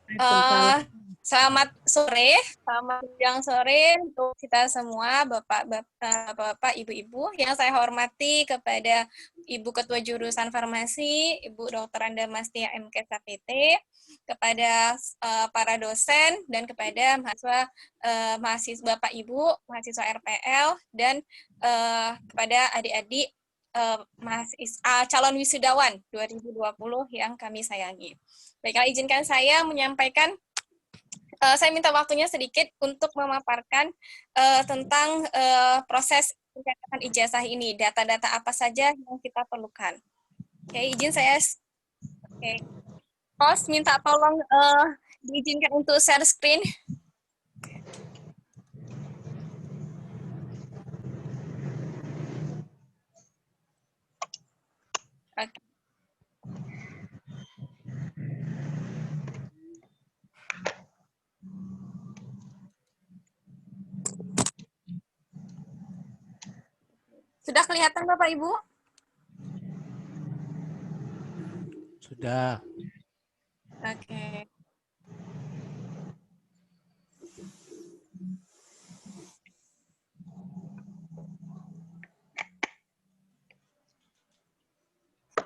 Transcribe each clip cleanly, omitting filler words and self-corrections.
Waalaikumsalam. Uh, Selamat sore, selamat siang sore untuk kita semua, Bapak, Ibu-ibu. Yang saya hormati kepada Ibu Ketua Jurusan Farmasi, Ibu Dr. Anda Mastia MK SAPT, kepada para dosen, dan kepada mahasiswa Bapak Ibu, mahasiswa RPL, dan kepada adik-adik calon wisudawan 2020 yang kami sayangi. Baiklah, izinkan saya menyampaikan, saya minta waktunya sedikit untuk memaparkan tentang proses pencetakan ijazah ini, data-data apa saja yang kita perlukan. Oke, izin saya, oke. Host, minta tolong diizinkan untuk share screen. Oke. Sudah kelihatan Bapak Ibu? Sudah. Oke.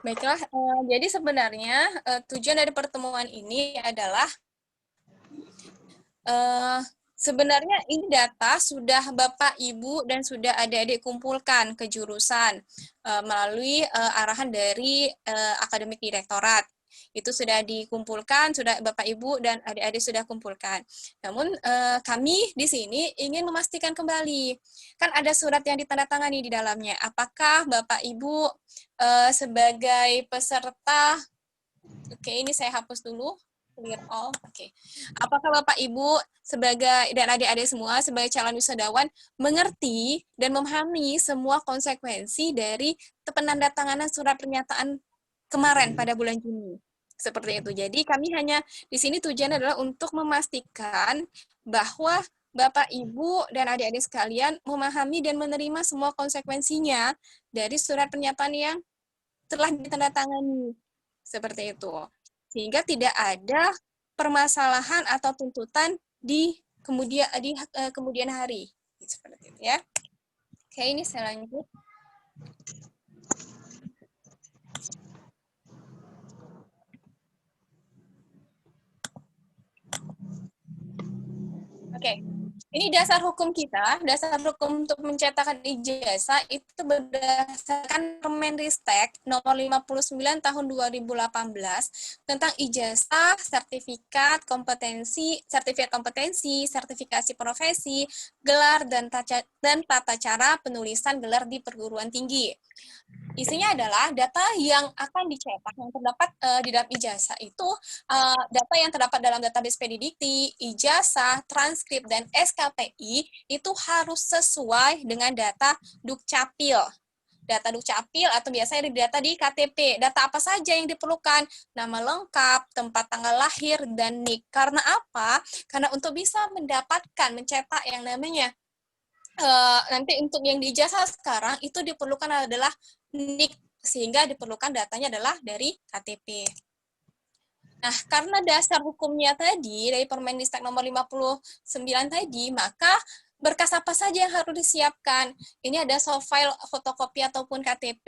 Baiklah, jadi sebenarnya tujuan dari pertemuan ini adalah sebenarnya ini data sudah Bapak, Ibu, dan sudah adik-adik kumpulkan ke jurusan melalui arahan dari akademik direktorat. Itu sudah dikumpulkan, sudah Bapak, Ibu, dan adik-adik sudah kumpulkan. Namun kami di sini ingin memastikan kembali, kan ada surat yang ditandatangani di dalamnya. Apakah Bapak, Ibu sebagai peserta, oke, ini saya hapus dulu, clear all, oke. Apakah Bapak Ibu sebagai dan adik-adik semua sebagai calon wisudawan mengerti dan memahami semua konsekuensi dari penandatanganan surat pernyataan kemarin pada bulan Juni? Seperti itu. Jadi kami hanya di sini tujuan adalah untuk memastikan bahwa Bapak, Ibu, dan adik-adik sekalian memahami dan menerima semua konsekuensinya dari surat pernyataan yang telah ditandatangani. Seperti itu. Sehingga tidak ada permasalahan atau tuntutan di kemudian hari. Seperti itu ya. Oke, ini saya lanjut. Oke, ini dasar hukum kita, dasar hukum untuk mencetakkan ijazah itu berdasarkan Permenristek nomor 59 tahun 2018 tentang ijazah, sertifikat kompetensi, sertifikasi profesi, gelar, dan tata cara penulisan gelar di perguruan tinggi. Isinya adalah data yang akan dicetak yang terdapat di dalam ijazah itu data yang terdapat dalam database PDDikti, ijazah, transkrip, dan SKPI itu harus sesuai dengan data Dukcapil. Data Dukcapil atau biasanya data di KTP. Data apa saja yang diperlukan? Nama lengkap, tempat tanggal lahir, dan NIK. Karena apa? Karena untuk bisa mendapatkan, mencetak yang namanya nanti untuk yang di ijazah sekarang itu diperlukan adalah NIK, sehingga diperlukan datanya adalah dari KTP. Nah, karena dasar hukumnya tadi dari Permendikbud nomor 59 tadi, maka berkas apa saja yang harus disiapkan? Ini ada soft file fotokopi ataupun KTP.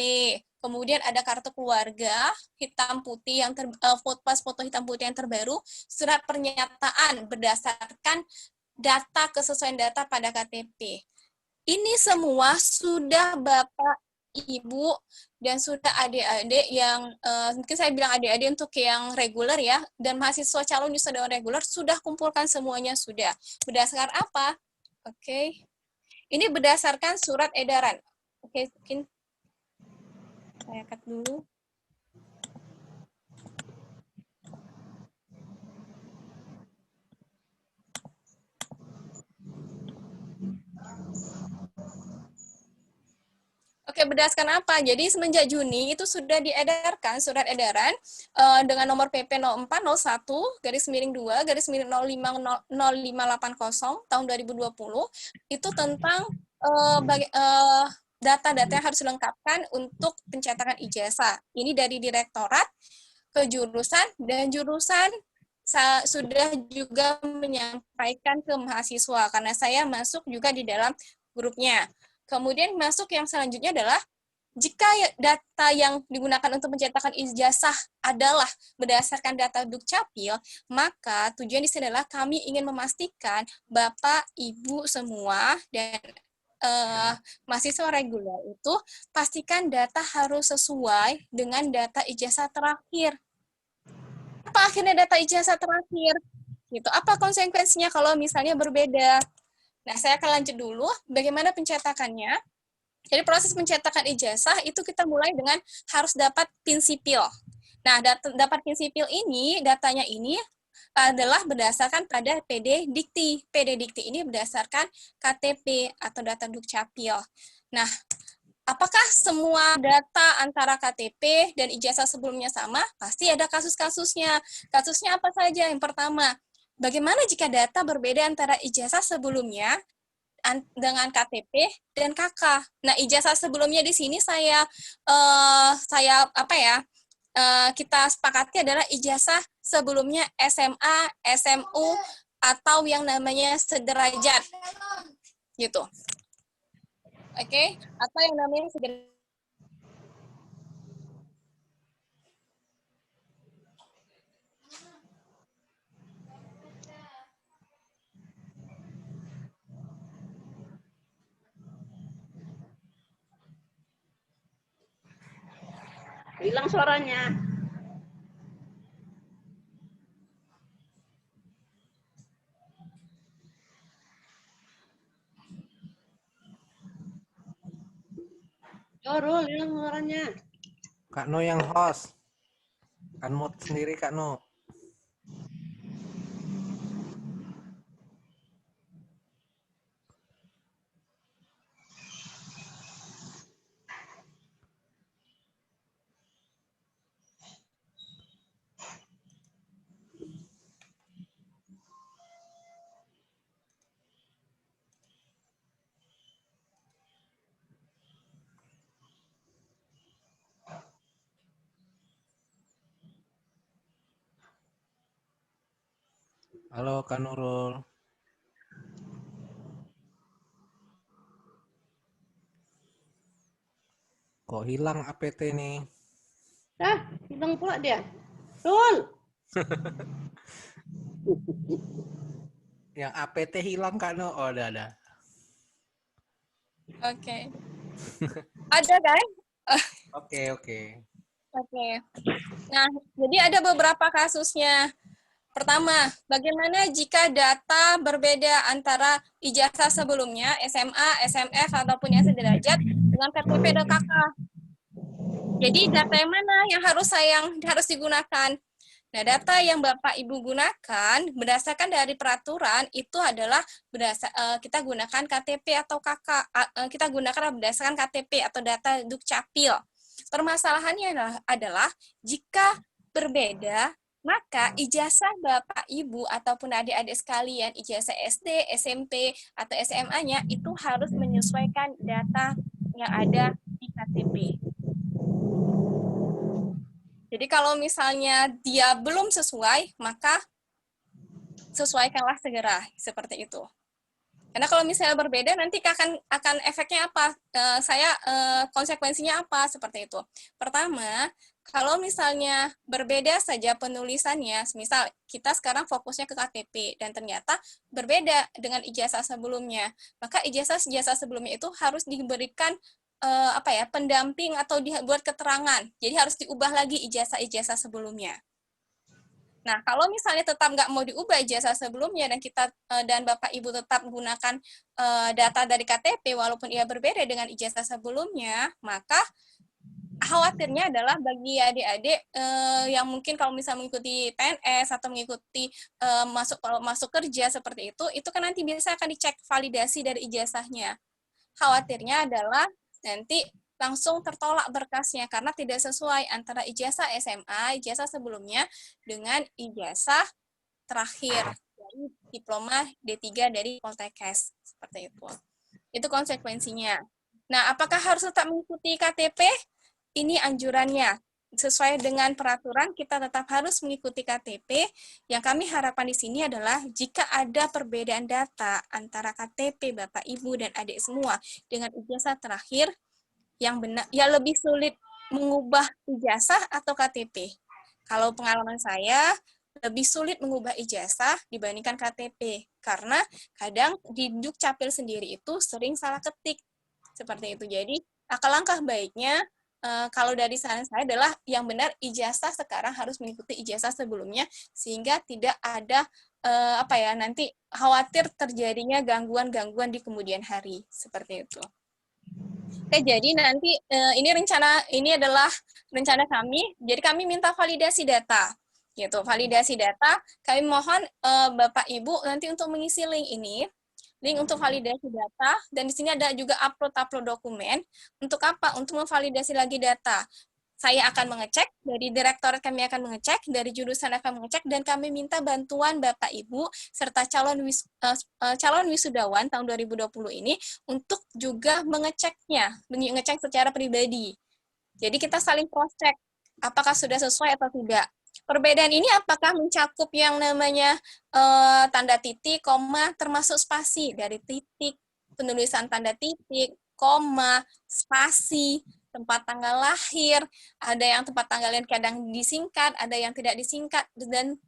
Kemudian ada kartu keluarga hitam putih yang foto hitam putih yang terbaru, surat pernyataan berdasarkan data kesesuaian data pada KTP. Ini semua sudah Bapak, Ibu, dan sudah adik-adik yang, mungkin saya bilang adik-adik untuk yang reguler ya, dan mahasiswa calon wisudawan reguler sudah kumpulkan semuanya sudah. Berdasarkan apa? Oke. Ini berdasarkan surat edaran. Oke, mungkin saya cut dulu. Oke, berdasarkan apa? Jadi semenjak Juni itu sudah diedarkan surat edaran dengan nomor PP 0401 garis miring 2 garis miring 0580 tahun 2020 itu tentang data-data yang harus dilengkapkan untuk pencetakan ijazah. Ini dari direktorat ke jurusan dan jurusan sudah juga menyampaikan ke mahasiswa karena saya masuk juga di dalam grupnya. Kemudian masuk yang selanjutnya adalah jika data yang digunakan untuk mencetakan ijazah adalah berdasarkan data Dukcapil, maka tujuan di sini adalah kami ingin memastikan Bapak, Ibu semua dan mahasiswa reguler itu pastikan data harus sesuai dengan data ijazah terakhir. Apa akhirnya data ijazah terakhir? Gitu. Apa konsekuensinya kalau misalnya berbeda? Nah, saya akan lanjut dulu bagaimana pencetakannya. Jadi proses pencetakan ijazah itu kita mulai dengan harus dapat PIN sipil. Nah, dapat PIN sipil ini, datanya ini adalah berdasarkan pada PD Dikti. PD Dikti ini berdasarkan KTP atau data Dukcapil. Nah, apakah semua data antara KTP dan ijazah sebelumnya sama? Pasti ada kasus-kasusnya. Kasusnya apa saja? Yang pertama, bagaimana jika data berbeda antara ijazah sebelumnya dengan KTP dan KK. Nah, ijazah sebelumnya di sini kita sepakati adalah ijazah sebelumnya SMA, SMU atau yang namanya sederajat. Gitu. Oke, atau yang namanya sederajat. Hilang suaranya. Rul, hilang suaranya. Kak No yang host. Kan mood sendiri Kak No. Halo Kak Nurul. Kok hilang APT nih? Hilang pula dia. Rul. Yang APT hilang Kak No. Oh, ada. Oke. Ada kan? Oke. Oke. Nah, jadi ada beberapa kasusnya. Pertama, bagaimana jika data berbeda antara ijazah sebelumnya, SMA, SMF, ataupun yang sederajat, dengan KTP dan KK? Jadi, data yang mana yang harus digunakan? Nah, data yang Bapak Ibu gunakan berdasarkan dari peraturan itu adalah kita gunakan KTP atau KK, kita gunakan berdasarkan KTP atau data Dukcapil. Permasalahannya adalah jika berbeda, maka ijazah Bapak Ibu ataupun adik-adik sekalian, ijazah SD, SMP, atau SMA-nya itu harus menyesuaikan data yang ada di KTP. Jadi kalau misalnya dia belum sesuai, maka sesuaikanlah segera, seperti itu. Karena kalau misalnya berbeda, nanti akan efeknya apa? Konsekuensinya apa? Seperti itu. Pertama, kalau misalnya berbeda saja penulisannya, misal kita sekarang fokusnya ke KTP, dan ternyata berbeda dengan ijazah sebelumnya, maka ijazah sebelumnya itu harus diberikan pendamping atau dibuat keterangan. Jadi harus diubah lagi ijazah sebelumnya. Nah, kalau misalnya tetap nggak mau diubah ijazah sebelumnya dan kita dan Bapak Ibu tetap menggunakan data dari KTP walaupun ia berbeda dengan ijazah sebelumnya, maka khawatirnya adalah bagi adik-adik yang mungkin kalau misalnya mengikuti PNS atau mengikuti masuk kerja seperti itu kan nanti biasanya akan dicek validasi dari ijazahnya. Khawatirnya adalah nanti langsung tertolak berkasnya karena tidak sesuai antara ijazah SMA, ijazah sebelumnya dengan ijazah terakhir dari diploma D3 dari Poltekkes seperti itu. Itu konsekuensinya. Nah, apakah harus tetap mengikuti KTP? Ini anjurannya. sesuai dengan peraturan kita tetap harus mengikuti KTP. Yang kami harapkan di sini adalah jika ada perbedaan data antara KTP Bapak, Ibu, dan adik semua dengan ijazah terakhir, yang benar, ya lebih sulit mengubah ijazah atau KTP. Kalau pengalaman saya, lebih sulit mengubah ijazah dibandingkan KTP, karena kadang di Dukcapil sendiri itu sering salah ketik, seperti itu. Jadi, langkah baiknya, kalau dari saran saya adalah yang benar ijazah sekarang harus mengikuti ijazah sebelumnya, sehingga tidak ada nanti khawatir terjadinya gangguan-gangguan di kemudian hari, seperti itu. Oke, jadi nanti ini adalah rencana kami. Jadi kami minta validasi data, gitu. Validasi data, kami mohon Bapak Ibu nanti untuk mengisi link untuk validasi data, dan di sini ada juga upload dokumen. Untuk apa? Untuk memvalidasi lagi data. Saya akan mengecek, dari direktorat kami akan mengecek, dari jurusan akan mengecek, dan kami minta bantuan Bapak Ibu serta calon wisudawan tahun 2020 ini untuk juga mengecek secara pribadi. Jadi kita saling cross-check apakah sudah sesuai atau tidak. Perbedaan ini apakah mencakup yang namanya tanda titik, koma, termasuk spasi, dari titik, penulisan tanda titik, koma, spasi, tempat tanggal lahir, ada yang tempat tanggalnya kadang disingkat, ada yang tidak disingkat, dan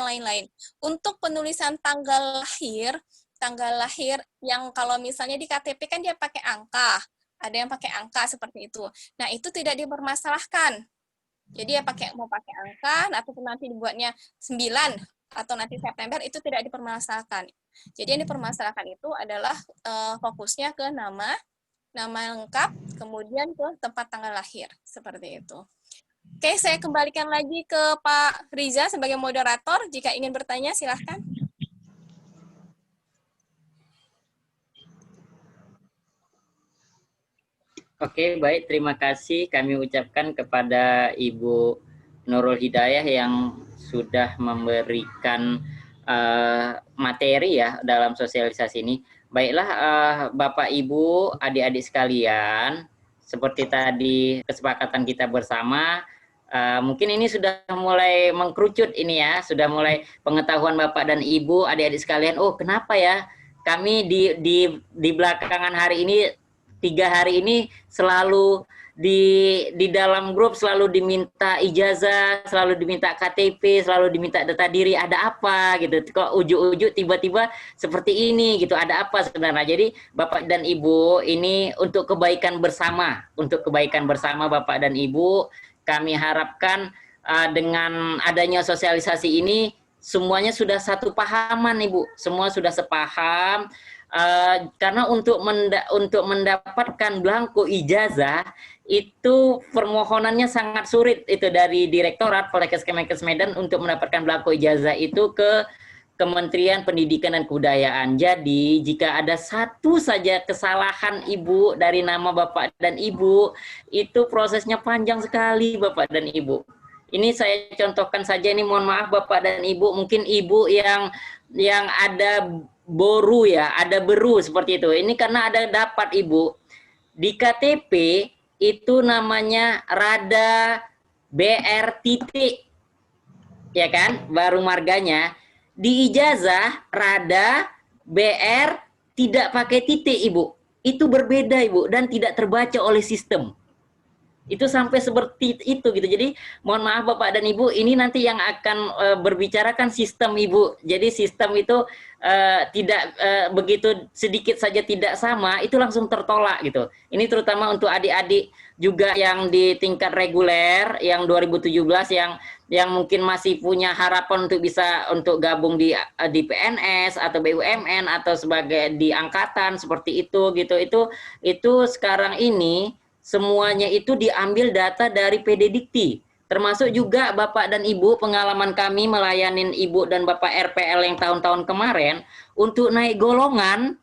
lain-lain. Untuk penulisan tanggal lahir yang kalau misalnya di KTP kan dia pakai angka, ada yang pakai angka seperti itu. Nah, itu tidak dipermasalahkan. Jadi ya mau pakai angka, ataupun nanti dibuatnya 9 atau nanti September, itu tidak dipermasalahkan. Jadi yang dipermasalahkan itu adalah fokusnya ke nama lengkap, kemudian ke tempat tanggal lahir, seperti itu. Oke, saya kembalikan lagi ke Pak Riza sebagai moderator. Jika ingin bertanya, silahkan. Oke, baik. Terima kasih kami ucapkan kepada Ibu Nurul Hidayah yang sudah memberikan materi ya dalam sosialisasi ini. Baiklah, Bapak, Ibu, adik-adik sekalian, seperti tadi kesepakatan kita bersama, mungkin ini sudah mulai mengkerucut ini ya, sudah mulai pengetahuan Bapak dan Ibu, adik-adik sekalian, oh kenapa ya kami di belakangan hari ini, 3 hari ini selalu di dalam grup selalu diminta ijazah, selalu diminta KTP, selalu diminta data diri, ada apa gitu. Kok ujuk-ujuk tiba-tiba seperti ini gitu, ada apa sebenarnya. Jadi Bapak dan Ibu, ini untuk kebaikan bersama Bapak dan Ibu, kami harapkan dengan adanya sosialisasi ini semuanya sudah satu pahaman Ibu, semua sudah sepaham. Karena untuk mendapatkan belangko ijazah itu permohonannya sangat sulit itu dari Direktorat Poltekkes Kemenkes Medan untuk mendapatkan belangko ijazah itu ke Kementerian Pendidikan dan Kebudayaan. Jadi jika ada satu saja kesalahan Ibu dari nama Bapak dan Ibu, itu prosesnya panjang sekali Bapak dan Ibu. Ini saya contohkan saja, ini mohon maaf Bapak dan Ibu, mungkin Ibu yang ada boru ya, ada beru seperti itu. Ini karena ada dapat Ibu di KTP itu namanya rada BR titik, ya kan, baru marganya. Di ijazah rada BR tidak pakai titik Ibu. Itu berbeda Ibu dan tidak terbaca oleh sistem. Itu sampai seperti itu gitu. Jadi mohon maaf Bapak dan Ibu, ini nanti yang akan berbicarakan sistem Ibu. Jadi sistem itu tidak begitu sedikit saja tidak sama, itu langsung tertolak gitu. Ini terutama untuk adik-adik juga yang di tingkat reguler, yang 2017 yang mungkin masih punya harapan untuk bisa untuk gabung di PNS atau BUMN atau sebagai di angkatan seperti itu gitu. Itu sekarang ini semuanya itu diambil data dari PD Dikti. Termasuk juga Bapak dan Ibu, pengalaman kami melayanin Ibu dan Bapak RPL yang tahun-tahun kemarin, untuk naik golongan,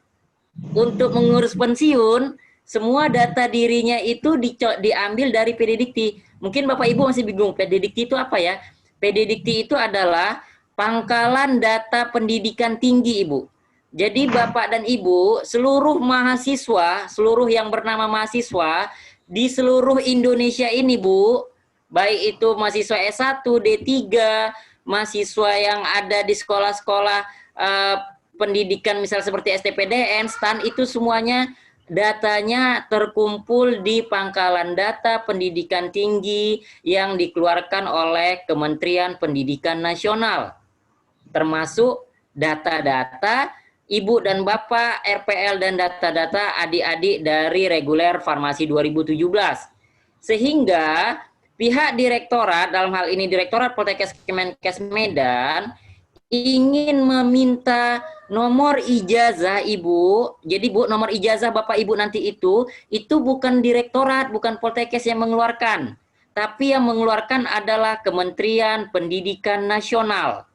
untuk mengurus pensiun, semua data dirinya itu diambil dari PD Dikti. Mungkin Bapak Ibu masih bingung, PD Dikti itu apa ya? PD Dikti itu adalah pangkalan data pendidikan tinggi Ibu. Jadi Bapak dan Ibu, seluruh mahasiswa, seluruh yang bernama mahasiswa, di seluruh Indonesia ini Bu, baik itu mahasiswa S1, D3, mahasiswa yang ada di sekolah-sekolah pendidikan misal seperti STPDN, STAN, itu semuanya datanya terkumpul di pangkalan data pendidikan tinggi yang dikeluarkan oleh Kementerian Pendidikan Nasional. Termasuk data-data Ibu dan Bapak RPL dan data-data adik-adik dari reguler farmasi 2017. Sehingga pihak direktorat, dalam hal ini Direktorat Poltekkes Kemenkes Medan, ingin meminta nomor ijazah Ibu. Jadi Bu, nomor ijazah Bapak Ibu nanti itu bukan direktorat, bukan Poltekkes yang mengeluarkan, tapi yang mengeluarkan adalah Kementerian Pendidikan Nasional.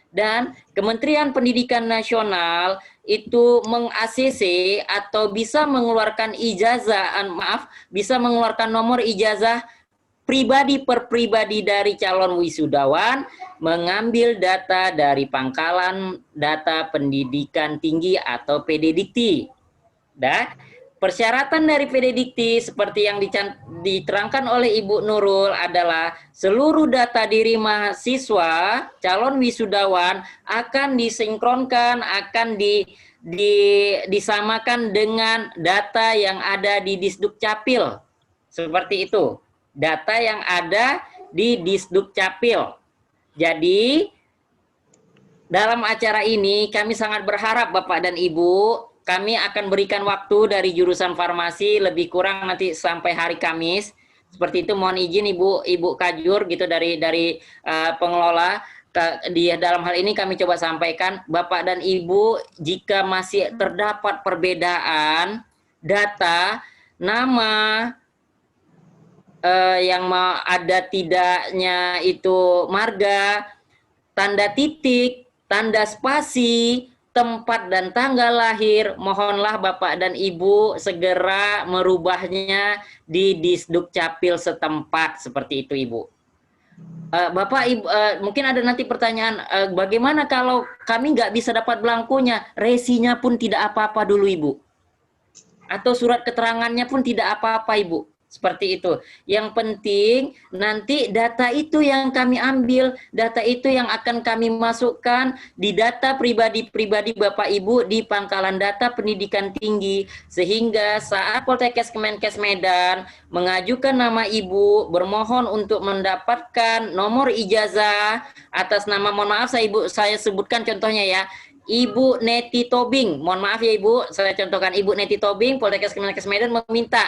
Dan Kementerian Pendidikan Nasional itu meng-ACC atau bisa mengeluarkan ijazah, bisa mengeluarkan nomor ijazah pribadi per pribadi dari calon wisudawan, mengambil data dari pangkalan data pendidikan tinggi atau PDDikti. Persyaratan dari PDDikti seperti yang diterangkan oleh Ibu Nurul adalah seluruh data diri mahasiswa calon wisudawan akan disinkronkan, akan disamakan dengan data yang ada di Disdukcapil. Seperti itu. Data yang ada di Disdukcapil. Jadi dalam acara ini kami sangat berharap Bapak dan Ibu, kami akan berikan waktu dari jurusan farmasi lebih kurang nanti sampai hari Kamis. Seperti itu, mohon izin Ibu Kajur gitu dari pengelola. Dalam hal ini kami coba sampaikan, Bapak dan Ibu, jika masih terdapat perbedaan data, nama yang ada tidaknya itu marga, tanda titik, tanda spasi, tempat dan tanggal lahir, mohonlah Bapak dan Ibu segera merubahnya di Disdukcapil setempat, seperti itu Ibu. Bapak Ibu, mungkin ada nanti pertanyaan, bagaimana kalau kami nggak bisa dapat belangkonya, resinya pun tidak apa-apa dulu Ibu, atau surat keterangannya pun tidak apa-apa Ibu. Seperti itu. Yang penting nanti data itu yang kami ambil, data itu yang akan kami masukkan di data pribadi-pribadi Bapak Ibu di pangkalan data pendidikan tinggi, sehingga saat Poltekkes Kemenkes Medan mengajukan nama Ibu, bermohon untuk mendapatkan nomor ijazah atas nama, mohon maaf saya sebutkan contohnya ya, Ibu Neti Tobing, mohon maaf ya Ibu, saya contohkan Ibu Neti Tobing, Poltekkes Kemenkes Medan meminta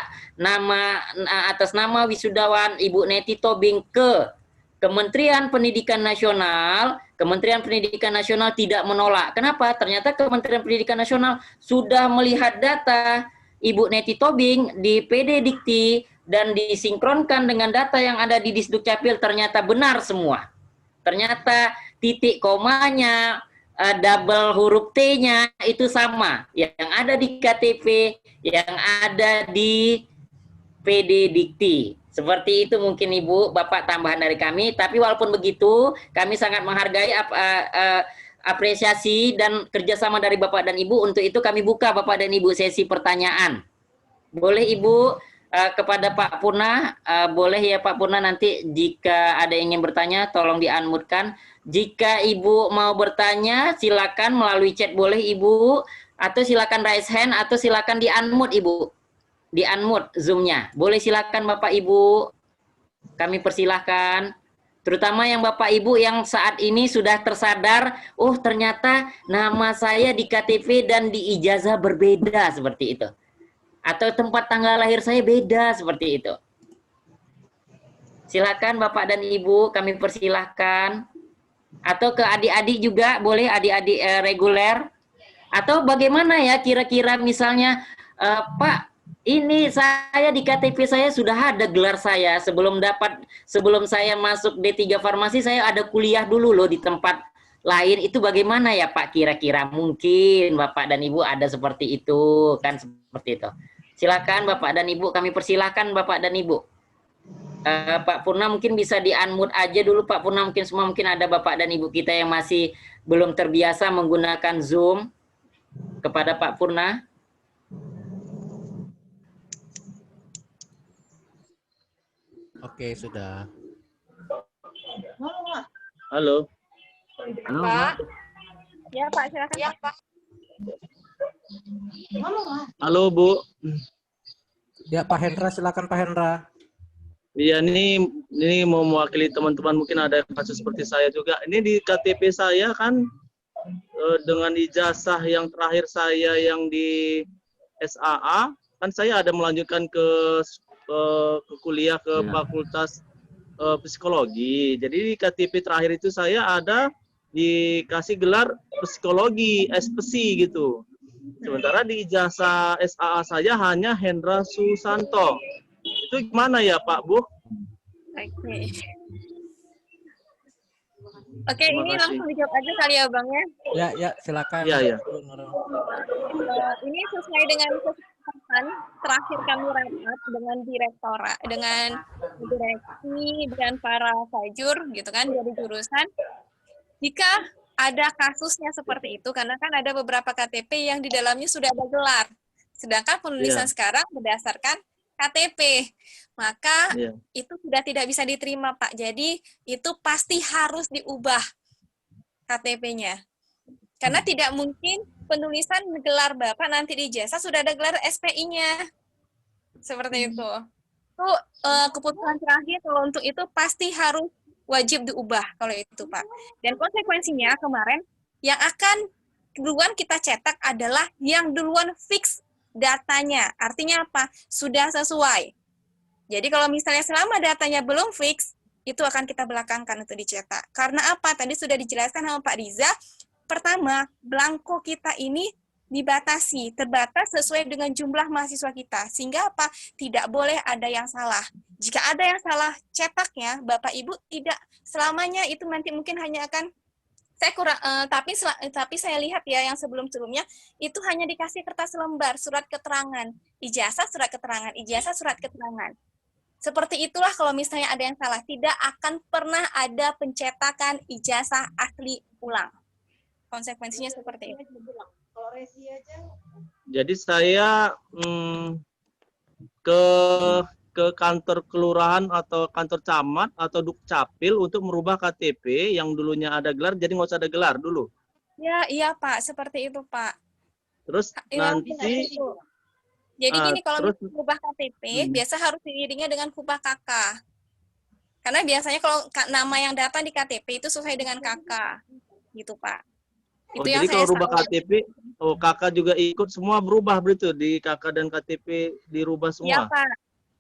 atas nama wisudawan Ibu Neti Tobing ke Kementerian Pendidikan Nasional. Kementerian Pendidikan Nasional tidak menolak. Kenapa? Ternyata Kementerian Pendidikan Nasional sudah melihat data Ibu Neti Tobing di PDDikti dan disinkronkan dengan data yang ada di Disdukcapil, ternyata benar semua. Ternyata titik komanya, double huruf T-nya itu sama, yang ada di KTP, yang ada di PDDikti. Seperti itu mungkin Ibu, Bapak, tambahan dari kami. Tapi walaupun begitu, kami sangat menghargai apresiasi dan kerjasama dari Bapak dan Ibu. Untuk itu kami buka Bapak dan Ibu sesi pertanyaan. Boleh Ibu kepada Pak Purna, boleh ya Pak Purna, nanti jika ada yang ingin bertanya tolong di-unmute-kan. Jika Ibu mau bertanya silakan melalui chat boleh Ibu, atau silakan raise hand, atau silakan di-unmute Ibu. Di-unmute Zoom-nya. Boleh silakan Bapak Ibu. Kami persilahkan. Terutama yang Bapak Ibu yang saat ini sudah tersadar, oh ternyata nama saya di KTP dan di ijazah berbeda, seperti itu. Atau tempat tanggal lahir saya beda, seperti itu. Silakan Bapak dan Ibu, kami persilahkan. Atau ke adik-adik juga, boleh adik-adik reguler. Atau bagaimana ya kira-kira misalnya, Pak, ini saya di KTP saya sudah ada gelar saya, sebelum saya masuk D3 Farmasi, saya ada kuliah dulu loh di tempat lain, itu bagaimana ya Pak kira-kira? Mungkin Bapak dan Ibu ada seperti itu, kan seperti itu. Silakan Bapak dan Ibu, kami persilahkan Bapak dan Ibu. Pak Purna mungkin bisa di-unmute aja dulu Pak Purna, mungkin ada Bapak dan Ibu kita yang masih belum terbiasa menggunakan Zoom. Kepada Pak Purna. Oke, sudah. Halo. Pak. Ya Pak, silakan. Ya, Pak. Pak. Halo Bu. Ya Pak Hendra, silakan Pak Hendra. Iya, ini mau mewakili teman-teman, mungkin ada kasus seperti saya juga. Ini di KTP saya kan dengan ijazah yang terakhir saya yang di SAA, kan saya ada melanjutkan ke kuliah ke Fakultas Psikologi. Jadi di KTP terakhir itu saya ada dikasih gelar psikologi, SPSI gitu. Sementara di ijazah SAA saya hanya Hendra Susanto. Itu gimana ya Pak, Bu? Oke. Oke, Terima ini kasih. langsung dijawab aja kali ya Bang ya. Ya, silakan. Iya, ya. Ini sesuai dengan kesepakatan terakhir kami rapat dengan direktorat, dengan direksi dan para fajur gitu kan dari jurusan. Jika ada kasusnya seperti itu, karena kan ada beberapa KTP yang di dalamnya sudah ada gelar, sedangkan penulisan sekarang berdasarkan KTP, maka itu sudah tidak bisa diterima Pak. Jadi itu pasti harus diubah KTP-nya. Karena tidak mungkin penulisan gelar Bapak nanti di ijazah sudah ada gelar SPI-nya. Seperti itu. Itu keputusan terakhir kalau untuk itu pasti harus wajib diubah kalau itu Pak. Dan konsekuensinya kemarin yang akan duluan kita cetak adalah yang duluan fix datanya. Artinya apa? Sudah sesuai. Jadi kalau misalnya selama datanya belum fix, itu akan kita belakangkan untuk dicetak. Karena apa? Tadi sudah dijelaskan sama Pak Riza. Pertama, blanko kita ini dibatasi, terbatas sesuai dengan jumlah mahasiswa kita. Sehingga apa? Tidak boleh ada yang salah. Jika ada yang salah cetaknya, Bapak Ibu tidak selamanya itu nanti mungkin hanya akan saya kurang, tapi saya lihat ya yang sebelum-sebelumnya itu hanya dikasih kertas lembar, surat keterangan, ijazah, surat keterangan, ijazah, surat keterangan. Seperti itulah kalau misalnya ada yang salah, tidak akan pernah ada pencetakan ijazah asli ulang. Konsekuensinya seperti itu. Jadi saya ke kantor kelurahan atau kantor camat atau dukcapil untuk merubah KTP yang dulunya ada gelar jadi nggak usah ada gelar dulu. Ya, iya Pak, seperti itu Pak. Terus nanti jadi gini, kalau terus, merubah KTP biasa harus diiringi dengan kubah KK. Karena biasanya kalau nama yang datang di KTP itu sesuai dengan KK. Gitu Pak. Itu yang jadi saya kalau rubah KTP, KK juga ikut semua berubah begitu di KK dan KTP dirubah semua. Iya Pak.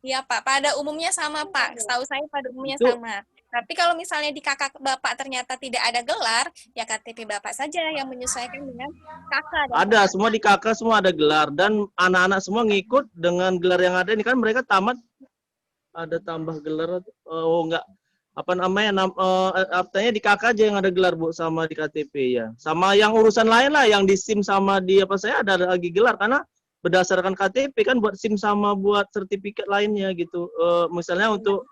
Iya Pak, pada umumnya sama Pak. Setahu saya pada umumnya Itu, sama. Tapi kalau misalnya di kakak Bapak ternyata tidak ada gelar, ya KTP Bapak saja yang menyesuaikan dengan kakak. Ada, semua di kakak semua ada gelar. Dan anak-anak semua ngikut dengan gelar yang ada. Ini kan mereka tamat, ada tambah gelar. Enggak. Apa namanya, artinya di kakak aja yang ada gelar Bu, sama di KTP ya. Sama yang urusan lain lah, yang di SIM sama di apa saya ada lagi gelar. Karena berdasarkan KTP kan buat SIM sama buat sertifikat lainnya gitu. Misalnya untuk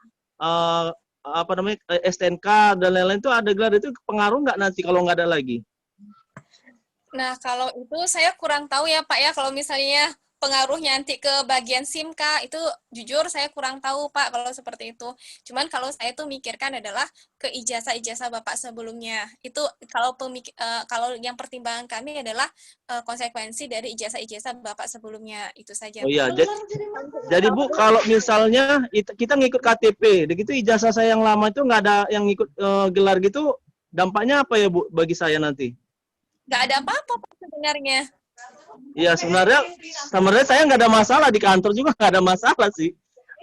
apa namanya STNK dan lain-lain itu ada gelar, itu pengaruh nggak nanti kalau nggak ada lagi? Nah kalau itu saya kurang tahu ya Pak ya, kalau misalnya pengaruhnya nanti ke bagian SIM Kak, itu jujur saya kurang tahu Pak kalau seperti itu. Cuman kalau saya tuh mikirkan adalah ke ijazah-ijazah Bapak sebelumnya. Itu kalau yang pertimbangan kami adalah konsekuensi dari ijazah-ijazah Bapak sebelumnya. Itu saja. Oh iya, jadi Bu, kalau misalnya kita ngikut KTP, begitu ijazah saya yang lama itu nggak ada yang ngikut gelar gitu, dampaknya apa ya Bu bagi saya nanti? Nggak ada apa-apa Pak sebenarnya. Iya, sebenarnya saya nggak ada masalah, di kantor juga nggak ada masalah sih.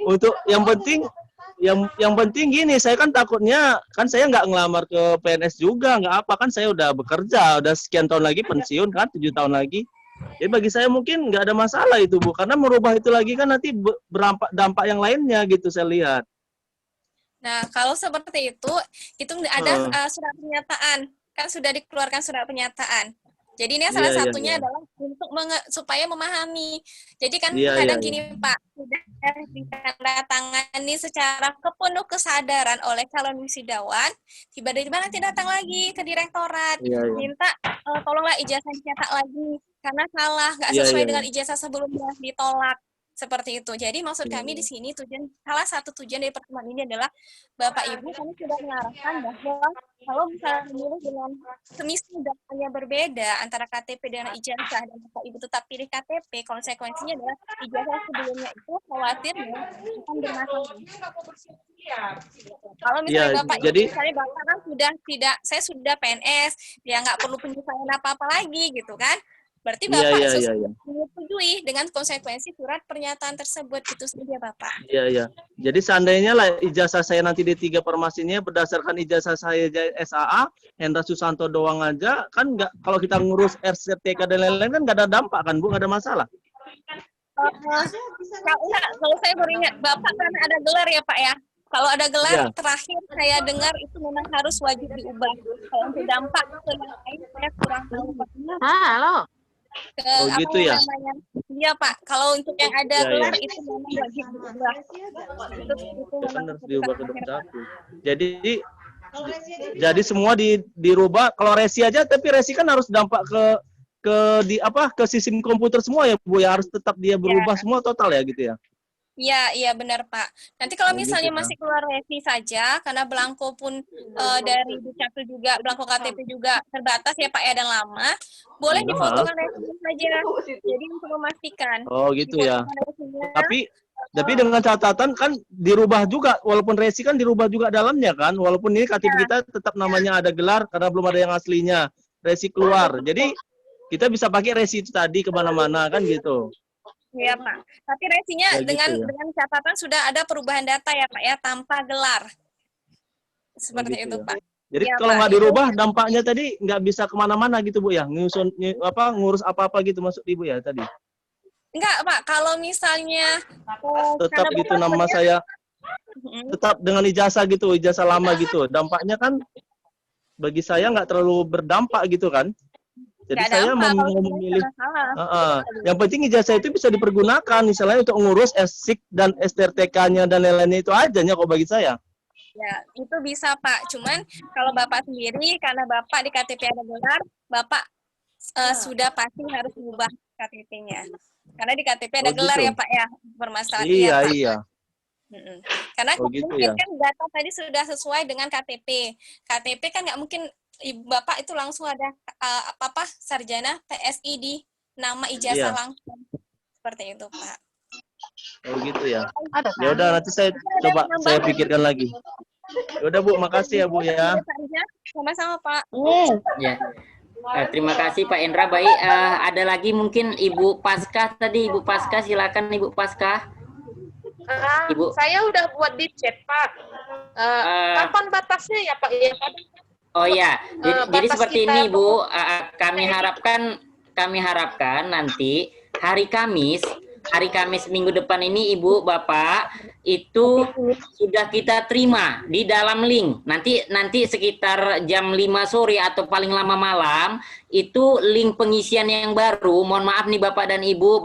Untuk yang penting gini, saya kan takutnya kan saya nggak ngelamar ke PNS juga, nggak apa, kan saya udah bekerja, udah sekian tahun lagi pensiun kan, 7 tahun lagi. Jadi bagi saya mungkin nggak ada masalah itu Bu, karena merubah itu lagi kan nanti dampak yang lainnya gitu saya lihat. Nah kalau seperti itu ada surat pernyataan, kan sudah dikeluarkan surat pernyataan. Jadi ini salah satunya adalah untuk supaya memahami. Jadi kan kadang gini Pak, sudah ditandatangani secara penuh kesadaran oleh calon wisudawan, tiba-tiba nanti datang lagi ke direktorat, minta tolonglah ijazah dicetak lagi karena salah, nggak sesuai dengan ijazah sebelumnya, ditolak. Seperti itu. Jadi maksud kami di sini salah satu tujuan dari pertemuan ini adalah Bapak Ibu kami sudah mengarahkan bahwa kalau misalnya memilih dengan semisal datanya berbeda antara KTP dengan ijazah dan Bapak Ibu tetap pilih KTP, konsekuensinya adalah ijazah sebelumnya itu khawatir akan bermasalah. Kalau misalnya Iya, Bapak jadi- Ibu, misalnya Bapak kan saya sudah PNS, ya nggak perlu penyesuaian apa-apa lagi gitu kan. Berarti Iya, Bapak iya, iya, iya. menyetujui dengan konsekuensi surat pernyataan tersebut. Itu saja Bapak. Iya, iya. Jadi seandainya lah ijazah saya nanti di 3 Permas ini berdasarkan ijazah saya SAA, Hendra Susanto doang aja, kan nggak, kalau kita ngurus RCTK dan lain-lain kan nggak ada dampak kan Bu, nggak ada masalah. Kalau saya baru ingat, Bapak karena ada gelar ya Pak ya. Kalau ada gelar Iya. terakhir saya dengar itu memang harus wajib diubah. Kalau untuk dampak ke yang lain saya kurang tahu Pak. Halo. Oh, gitu ya? Iya Pak, kalau untuk yang ada Iya, gelar iya. itu memang wajib diubah. Itu Kan memang harus diubah ke keputusan akhir, Dukcapil. Jadi semua dirubah. Kalau resi aja, tapi resi kan harus dampak ke sistem komputer semua ya Bu, ya harus tetap dia berubah semua total ya gitu ya. Iya benar Pak. Nanti kalau Oh, gitu, misalnya Pak. masih keluar resi saja, karena belangko pun dari Dukcapil juga, belangko KTP juga terbatas ya Pak ya dan lama, boleh Iya. difotokan resinya saja. Jadi untuk memastikan. Oh gitu ya. Difotokan resinya. Tapi dengan catatan kan dirubah juga, walaupun resi kan dirubah juga dalamnya kan, walaupun ini KTP kita tetap namanya ada gelar karena belum ada yang aslinya, resi keluar. Jadi kita bisa pakai resi itu tadi kemana-mana kan gitu. Iya Pak. Tapi resinya Ya, gitu dengan ya. dengan catatan sudah ada perubahan data ya Pak ya tanpa gelar. Seperti gitu itu ya. Pak. Jadi Iya, kalau Pak. nggak dirubah dampaknya tadi nggak bisa kemana-mana gitu Bu ya, ngurus apa-apa gitu maksud Ibu ya tadi. Enggak Pak, kalau misalnya Tetap karena gitu Bapak nama sebenarnya- saya Mm-mm. tetap dengan ijazah gitu, ijazah lama gitu. Dampaknya kan bagi saya nggak terlalu berdampak gitu kan. Jadi Nggak saya dampak, kalau memilih misalnya masalah. yang penting ijazah itu bisa dipergunakan misalnya untuk ngurus SIK dan STRTK-nya dan lain-lainnya itu aja nya kok bagi saya. Ya, itu bisa Pak. Cuman kalau Bapak sendiri, karena Bapak di KTP ada gelar, Bapak sudah pasti harus mengubah KTP-nya. Karena di KTP ada Oh, gelar gitu. ya Pak ya, permasalahan Iya, Pak. iya. Mm-mm. Karena Oh, gitu mungkin ya. kan data tadi sudah sesuai dengan KTP. KTP kan nggak mungkin Bapak itu langsung ada sarjana PSI di nama ijazah Iya. langsung. Seperti itu Pak. Oh gitu ya. Ada Ya udah nanti saya coba saya pikirkan lagi. Ya udah Bu, makasih ya Bu ya. Sama-sama Pak. Ya. Terima kasih Pak Endra. Baik, ada lagi mungkin Ibu Paskah tadi. Ibu Paskah, silakan Ibu Paskah. Ibu. Saya udah buat di chat, Pak. Kapan batasnya ya, Pak? Ya, Pak? Oh ya, jadi batas seperti kita ini Bu, kami harapkan nanti hari Kamis minggu depan ini Ibu Bapak itu sudah kita terima di dalam link. Nanti sekitar jam 5 sore atau paling lama malam itu link pengisian yang baru. Mohon maaf nih Bapak dan Ibu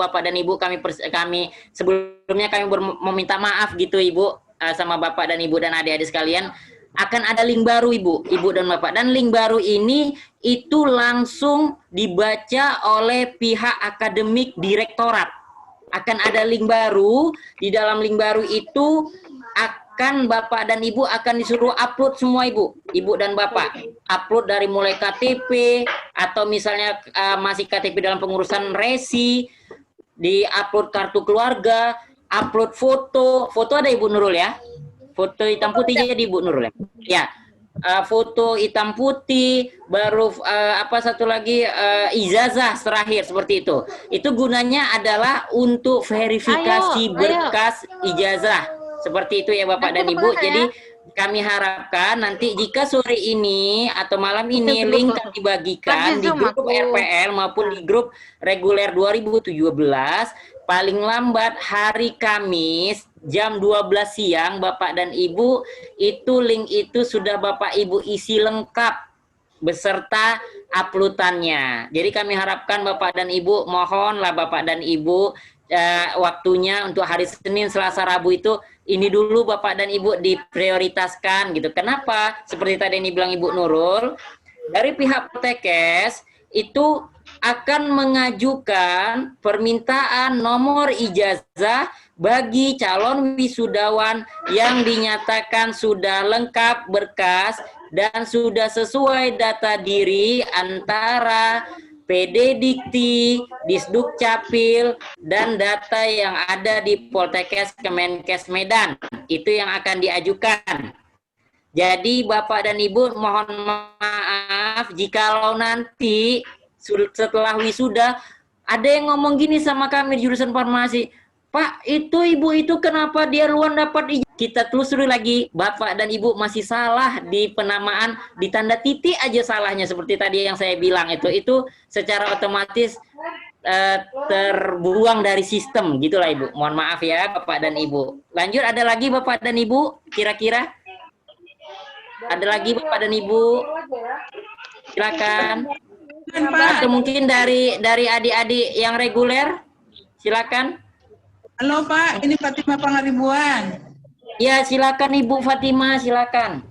kami sebelumnya kami meminta maaf gitu Ibu sama Bapak dan Ibu dan adik-adik sekalian. Akan ada link baru Ibu dan Bapak, dan link baru ini itu langsung dibaca oleh pihak akademik direktorat. Akan ada link baru, di dalam link baru itu akan Bapak dan Ibu akan disuruh upload semua Ibu dan Bapak. Upload dari mulai KTP atau misalnya masih KTP dalam pengurusan resi, di-upload kartu keluarga, upload foto ada Ibu Nurul ya? Foto hitam putih jadi Bu Nurul ya. Ya, foto hitam putih, baru satu lagi ijazah terakhir seperti itu. Itu gunanya adalah untuk verifikasi berkas ijazah. Seperti itu ya Bapak dan Ibu. Jadi kami harapkan nanti jika sore ini atau malam ini link akan dibagikan di grup RPL maupun di grup reguler 2017 paling lambat hari Kamis jam 12 siang Bapak dan Ibu itu link itu sudah Bapak Ibu isi lengkap beserta uploadannya. Jadi kami harapkan Bapak dan Ibu, mohonlah Bapak dan Ibu waktunya untuk hari Senin, Selasa, Rabu itu ini dulu Bapak dan Ibu diprioritaskan gitu. Kenapa? Seperti tadi yang dibilang Ibu Nurul, dari pihak Poltekkes itu akan mengajukan permintaan nomor ijazah bagi calon wisudawan yang dinyatakan sudah lengkap berkas dan sudah sesuai data diri antara PD Dikti, Disduk Capil, dan data yang ada di Poltekkes Kemenkes Medan. Itu yang akan diajukan. Jadi Bapak dan Ibu mohon maaf jikalau nanti setelah wisuda ada yang ngomong gini sama kami di jurusan farmasi, Pak, itu ibu itu kenapa dia luar dapat ijazah? Kita telusuri lagi, Bapak dan Ibu masih salah di penamaan, di tanda titik aja salahnya seperti tadi yang saya bilang itu secara otomatis terbuang dari sistem gitulah Ibu. Mohon maaf ya Bapak dan Ibu. Lanjut, ada lagi Bapak dan Ibu kira-kira? Ada lagi Bapak dan Ibu? Silakan. Atau mungkin dari adik-adik yang reguler? Silakan. Halo Pak, ini Fatima Pangaribuan. Ya, silakan Ibu Fatima, silakan.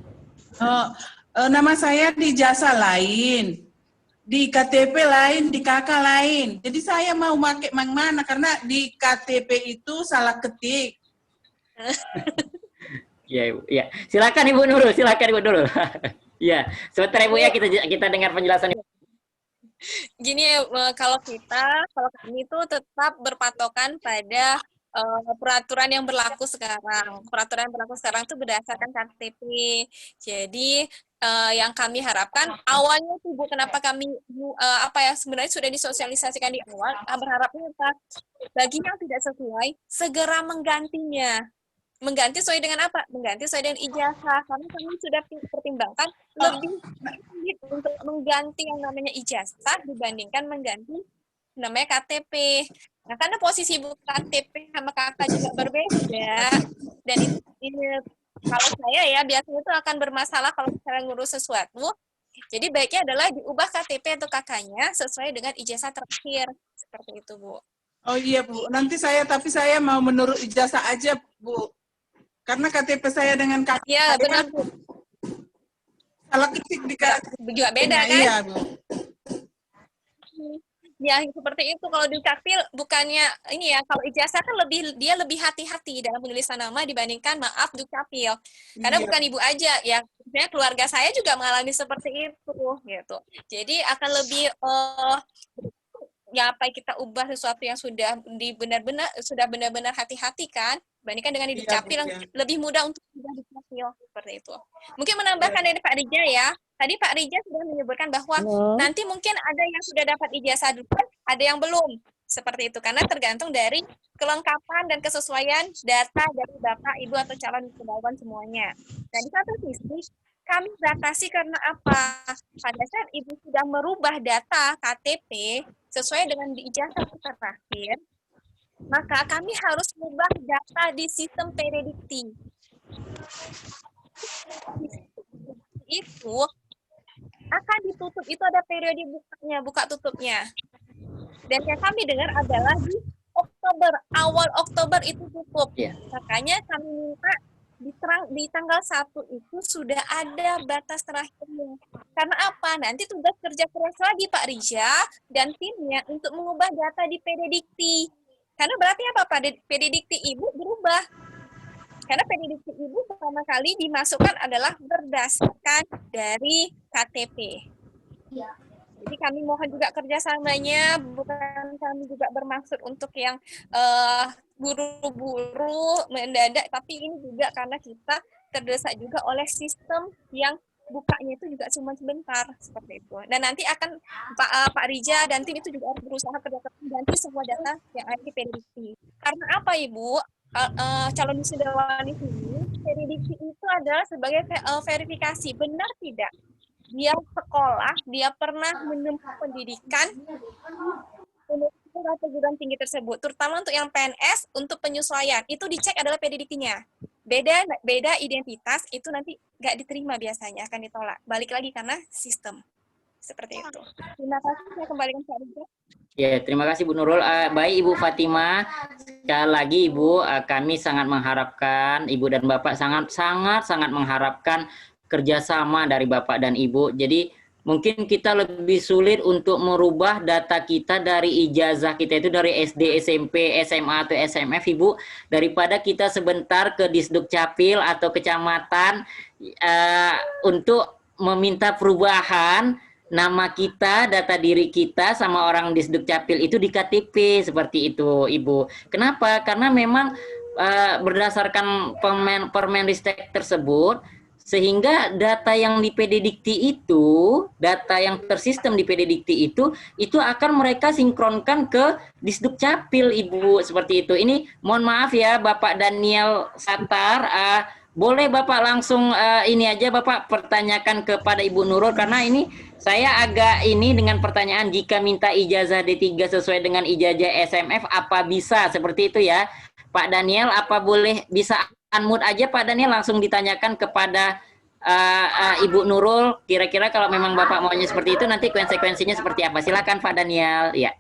Nama saya di jasa lain, di KTP lain, di KK lain. Jadi saya mau pakai yang mana karena di KTP itu salah ketik. Ya, Ibu. Ya, silakan Ibu Nurul, silakan Ibu Nurul. Ya, sebentar Ibu ya kita dengar penjelasan. Gini, kalau kami itu tetap berpatokan pada peraturan yang berlaku sekarang. Peraturan yang berlaku sekarang itu berdasarkan KTP. Jadi yang kami harapkan awalnya itu Bu, kenapa kami sebenarnya sudah disosialisasikan di awal, berharapnya bagi yang tidak sesuai segera menggantinya. Mengganti sesuai dengan apa? Mengganti sesuai dengan ijazah. Karena kami sudah pertimbangkan lebih sulit untuk mengganti yang namanya ijazah dibandingkan mengganti namanya KTP. Nah, karena posisi Bu KTP sama kakak juga berbeda. Dan ini kalau saya ya biasanya itu akan bermasalah kalau misalnya ngurus sesuatu. Jadi baiknya adalah diubah KTP atau kakaknya sesuai dengan ijazah terakhir. Seperti itu, Bu. Oh iya Bu, nanti saya mau menurut ijazah aja Bu. Karena KTP saya dengan KK. Iya, benar Bu. Salah ketik di KTP. Juga beda kan? Iya Bu. Ya, seperti itu. Kalau di Capil bukannya ini ya, kalau ijazah kan dia lebih hati-hati dalam penulisan nama dibandingkan maaf Dukcapil. Karena Iya. bukan ibu aja, ya sebenarnya keluarga saya juga mengalami seperti itu gitu. Jadi akan lebih ya apa kita ubah sesuatu yang sudah benar-benar hati-hati kan, bandingkan dengan di Iya, Dukcapil yang iya. lebih mudah untuk ubah di Dukcapil seperti itu. Mungkin menambahkan dari Pak Rija ya. Tadi Pak Rija sudah menyebutkan bahwa nanti mungkin ada yang sudah dapat ijazah duluan, ada yang belum. Seperti itu, karena tergantung dari kelengkapan dan kesesuaian data dari Bapak, Ibu, atau calon wisudawan semuanya. Dan di satu sisi, kami batasi karena apa? Pada saat Ibu sudah merubah data KTP sesuai dengan di ijazah terakhir, maka kami harus mengubah data di sistem PD Dikti. Itu akan ditutup, itu ada periode buka tutupnya. Dan yang kami dengar adalah di Oktober, awal Oktober itu tutup. Yeah. Makanya kami minta di tanggal 1 itu sudah ada batas terakhirnya. Karena apa? Nanti tugas kerja keras lagi Pak Rija dan timnya untuk mengubah data di PD Dikti. Karena berarti apa Pak? PD Dikti Ibu berubah. Karena PD Dikti Ibu pertama kali dimasukkan adalah berdasarkan dari KTP. Jadi kami mohon juga kerjasamanya, bukan kami juga bermaksud untuk yang buru-buru, mendadak, tapi ini juga karena kita terdesak juga oleh sistem yang bukanya itu juga cuma sebentar, seperti itu. Dan nanti akan Pak Rija dan tim itu juga harus berusaha kerja keras mengganti semua data yang ada di PD Dikti. Karena apa Ibu? Calon wisudawan di sini, PD Dikti itu adalah sebagai verifikasi, benar tidak? Dia sekolah, dia pernah menempuh pendidikan untuk perguruan tinggi tersebut, terutama untuk yang PNS, untuk penyesuaian, itu dicek adalah PD Diktinya. Beda identitas, itu nanti nggak diterima biasanya, akan ditolak. Balik lagi karena sistem. Seperti itu. Terima kasih, saya kembalikan Pak Rija. Ya, terima kasih Bu Nurul. Baik Ibu Fatima, sekali lagi Ibu, kami sangat mengharapkan, Ibu dan Bapak sangat mengharapkan kerjasama dari Bapak dan Ibu. Jadi mungkin kita lebih sulit untuk merubah data kita dari ijazah kita itu dari SD, SMP, SMA atau SMF, Ibu, daripada kita sebentar ke Disduk Capil atau kecamatan untuk meminta perubahan nama kita, data diri kita sama orang Disduk Capil itu di KTP, seperti itu, Ibu. Kenapa? Karena memang berdasarkan Permenristek tersebut, sehingga data yang di PD Dikti itu, data yang tersistem di PD Dikti itu akan mereka sinkronkan ke Disduk Capil, Ibu, seperti itu. Ini mohon maaf ya Bapak Daniel Satar, boleh Bapak langsung ini aja Bapak pertanyakan kepada Ibu Nurul, karena ini saya agak ini dengan pertanyaan, jika minta ijazah D3 sesuai dengan ijazah SMF apa bisa, seperti itu ya Pak Daniel. Apa boleh bisa unmute aja Pak Daniel, langsung ditanyakan kepada Ibu Nurul, kira-kira kalau memang Bapak maunya seperti itu, nanti konsekuensinya seperti apa. Silakan Pak Daniel. Ya.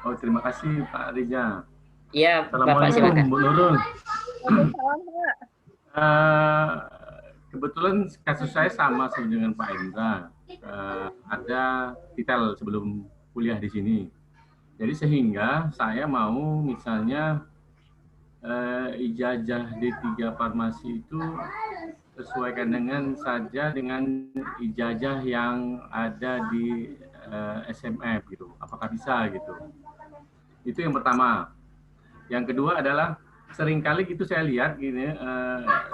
Oh, terima kasih Pak Rija. Iya, Bapak silakan. Bu Nurul. Kebetulan kasus saya sama dengan Pak Indra. Ada detail sebelum kuliah di sini. Jadi sehingga saya mau misalnya ijazah D3 farmasi itu sesuaikan dengan ijazah yang ada di SMF gitu. Apakah bisa gitu? Itu yang pertama. Yang kedua adalah seringkali gitu saya lihat gini,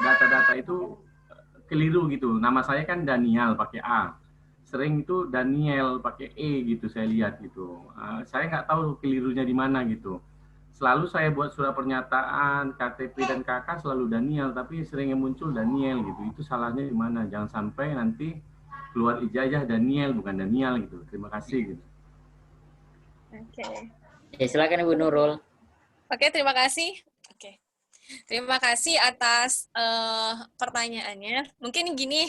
data-data itu keliru gitu. Nama saya kan Daniel pakai A. Sering itu Daniel pakai E gitu saya lihat gitu. Saya nggak tahu kelirunya di mana gitu. Selalu saya buat surat pernyataan, KTP dan KK selalu Daniel, tapi sering yang muncul Daniel gitu. Itu salahnya di mana? Jangan sampai nanti keluar ijazah Daniel bukan Daniel gitu. Terima kasih gitu. Oke. Ya, silakan Ibu Nurul. Oke, terima kasih. Oke. Terima kasih atas pertanyaannya. Mungkin gini,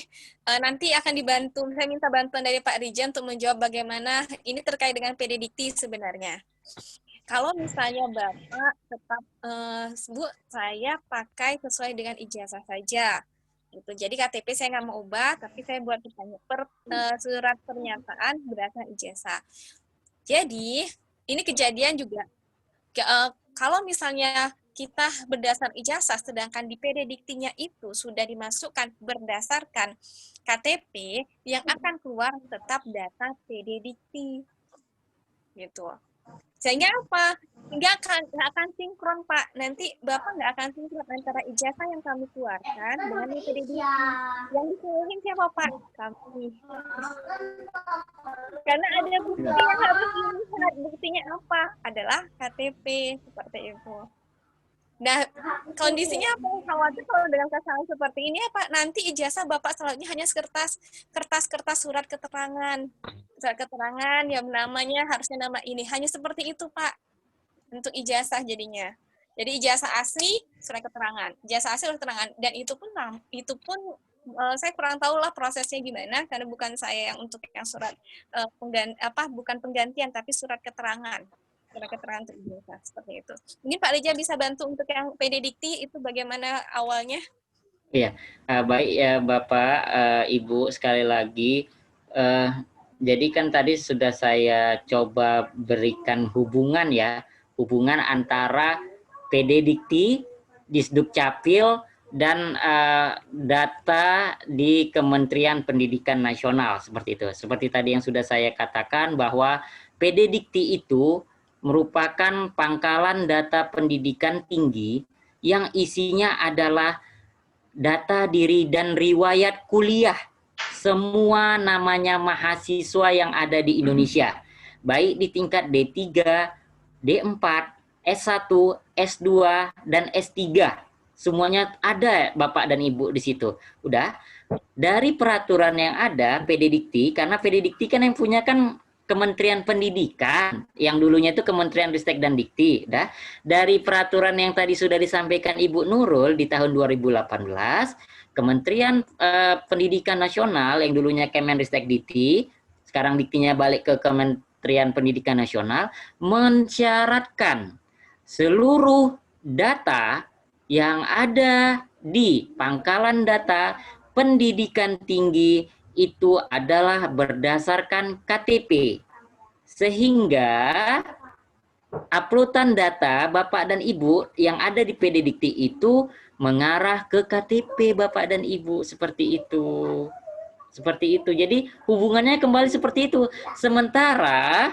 nanti akan dibantu, saya minta bantuan dari Pak Rija untuk menjawab bagaimana ini terkait dengan PD Dikti sebenarnya. Kalau misalnya Bapak tetap, Bu, saya pakai sesuai dengan ijazah saja. Gitu. Jadi KTP saya nggak mau ubah, tapi saya buat surat pernyataan berdasarkan ijazah. Jadi, ini kejadian juga, kalau misalnya kita berdasar ijazah, sedangkan di PD Diktinya itu sudah dimasukkan berdasarkan KTP, yang akan keluar tetap data PD Dikti. Gitu. Sehingga apa? Nggak akan sinkron, Pak. Nanti Bapak nggak akan sinkron antara ijazah yang kami keluarkan dengan PD Dikti. Yang dikeluarin siapa, Pak? Kami. Karena ada bukti yang harus dilihat. Buktinya apa? Adalah KTP. Seperti itu. Nah, kondisinya apa? Khawatir kalau dengan kesalahan seperti ini apa? Nanti ijazah Bapak selanjutnya hanya kertas surat keterangan. Surat keterangan yang namanya harusnya nama ini. Hanya seperti itu, Pak. Untuk ijazah jadinya. Jadi ijazah asli, surat keterangan. Ijazah asli, surat keterangan. Dan itu pun saya kurang tahu lah prosesnya gimana, karena bukan saya yang untuk yang surat bukan penggantian, tapi surat keterangan. Surat keterangan untuk ijazah, seperti itu. Mungkin Pak Rija bisa bantu untuk yang PD Dikti itu bagaimana awalnya? Iya, baik ya Bapak, Ibu, sekali lagi. Jadi kan tadi sudah saya coba berikan hubungan antara PD Dikti, Disduk Capil, dan data di Kementerian Pendidikan Nasional, seperti itu. Seperti tadi yang sudah saya katakan bahwa PD Dikti itu merupakan pangkalan data pendidikan tinggi yang isinya adalah data diri dan riwayat kuliah semua namanya mahasiswa yang ada di Indonesia, baik di tingkat D3, D4, S1, S2, dan S3. Semuanya ada Bapak dan Ibu di situ. Udah, dari peraturan yang ada PD Dikti, karena PD Dikti kan yang punya kan Kementerian Pendidikan, yang dulunya itu Kementerian Ristek dan Dikti. Dah. Dari peraturan yang tadi sudah disampaikan Ibu Nurul di tahun 2018, Kementerian Pendidikan Nasional yang dulunya Kemenristek Dikti, sekarang Diktinya balik ke Kementerian Pendidikan Nasional, mensyaratkan seluruh data yang ada di pangkalan data pendidikan tinggi itu adalah berdasarkan KTP. Sehingga uploadan data Bapak dan Ibu yang ada di PD Dikti itu mengarah ke KTP Bapak dan Ibu, seperti itu. Seperti itu. Jadi hubungannya kembali seperti itu. Sementara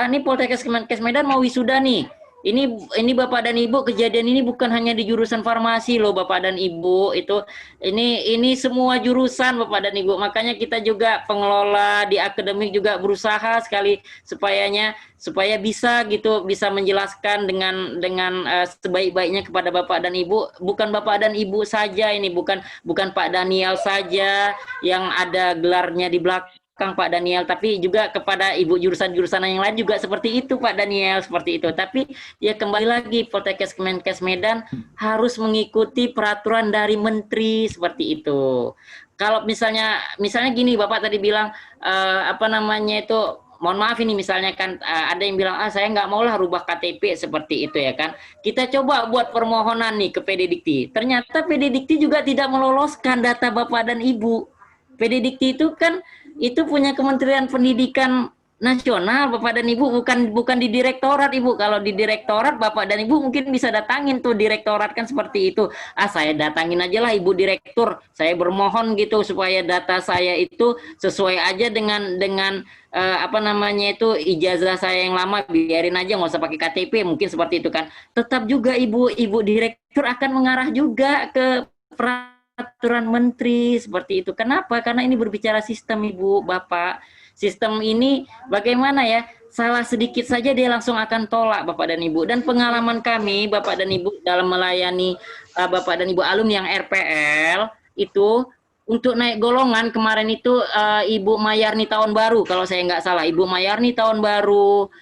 ini Poltekkes Kemenkes Medan mau wisuda nih. Ini Bapak dan Ibu, kejadian ini bukan hanya di jurusan farmasi loh Bapak dan Ibu, itu ini semua jurusan Bapak dan Ibu. Makanya kita juga pengelola di akademik juga berusaha sekali supaya bisa menjelaskan dengan sebaik-baiknya kepada Bapak dan Ibu. Bukan Bapak dan Ibu saja ini, bukan Pak Daniel saja yang ada gelarnya di belakang Pak Daniel, tapi juga kepada ibu jurusan-jurusan yang lain juga seperti itu Pak Daniel, seperti itu. Tapi ya kembali lagi Poltekkes Kemenkes Medan harus mengikuti peraturan dari menteri, seperti itu. Kalau misalnya gini, Bapak tadi bilang mohon maaf ini misalnya kan ada yang bilang saya nggak mau lah rubah KTP seperti itu ya kan. Kita coba buat permohonan nih ke PD Dikti. Ternyata PD Dikti juga tidak meloloskan data Bapak dan Ibu. PD Dikti itu kan punya Kementerian Pendidikan Nasional Bapak dan Ibu, bukan di direktorat Ibu. Kalau di direktorat Bapak dan Ibu mungkin bisa datangin tuh direktorat kan seperti itu. Saya datangin aja lah Ibu Direktur. Saya bermohon gitu supaya data saya itu sesuai aja dengan ijazah saya yang lama, biarin aja nggak usah pakai KTP, mungkin seperti itu kan. Tetap juga Ibu Direktur akan mengarah juga ke peraturan menteri seperti itu. Kenapa? Karena ini berbicara sistem Ibu, Bapak. Sistem ini bagaimana ya? Salah sedikit saja dia langsung akan tolak Bapak dan Ibu. Dan pengalaman kami Bapak dan Ibu dalam melayani Bapak dan Ibu alumni yang RPL itu untuk naik golongan kemarin itu Ibu Mayarni tahun baru kalau saya nggak salah. Ibu Mayarni tahun baru,